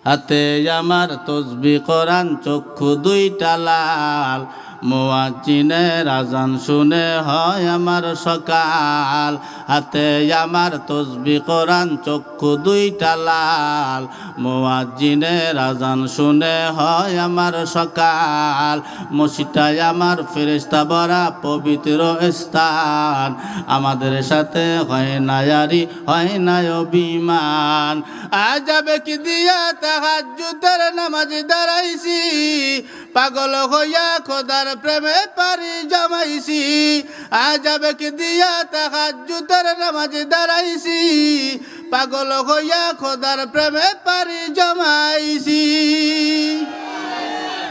হাতে আমার তসবিহ কোরআন চক্ষু দুইটা লাল মুয়াজ্জিনের আযান শুনে হয় আমার সকাল হাতে আমার তসবিহ কোরআন চক্ষু দুইটা লাল মুয়াজ্জিনের আযান শুনে হয় আমার সকাল মসজিদটাই আমার ফেরেশতা ভরা পবিত্র স্থান আমাদের সাথে হয় না ইয়ারি হয় না অভিমান আজাবে কি দিয়া তাহাজ্জুদের নামাজ দাঁড়াইছি পাগল হইয়া খোদার প্রেমে পারি জমাইছি আজাবে কি দিয়া তাহাজ্জুদের নামাজ দাঁড়াইছি পাগল হইয়া খোদার প্রেমে পারি জমাইছি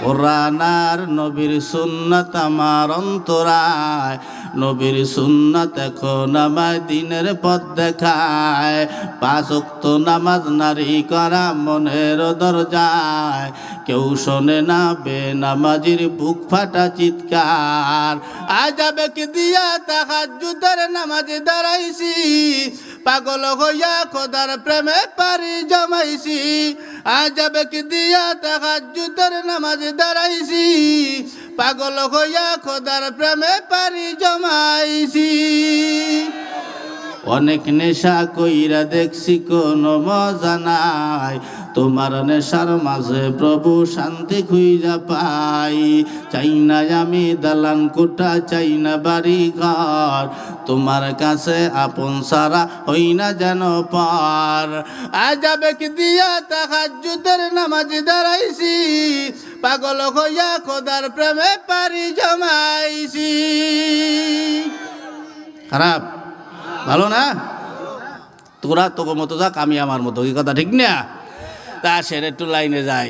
কোরআন আর নবীর সুন্নাত আমার অন্তরায় নবীর সুন্নাত এখন আমায় দিনের পথ দেখায় পাঁচ ওয়াক্ত নামাজ নারী করা মনের দরজায় কেউ শোনে না বেনামাজির বুক ফাটা চিৎকার আজাবে কি দিয়া তাহাজ্জুদের নামাজ দাঁড়াইছি পাগল হইয়া খোদার প্রেমে পারি জমাইছি আজাবে কি দিয়া তাহাজ্জুদের নামাজ দাঁড়াইছি পাগল হইয়া খোদার প্রেমে পারি জমাইছি অনেক নেশা কইরা দেখছি কোনো মজা নাই তোমার নেশার মাঝে প্রভু শান্তি খুঁজা পাই চাই না আমি দালান কোঠা চাই না বাড়ি ঘর তোমার কাছে আপন সারা হই না যেন পার আজাবে কি দিয়া তাহাজ্জুদের নামাজ দাঁড়াইছি পাগল হইয়া খোদার প্রেমে পারি জমাইছি খারাপ ভালো না তোরা তোর মতো যাক আমি আমার মতো এই কথা ঠিক না তা সেরে একটু লাইনে যায়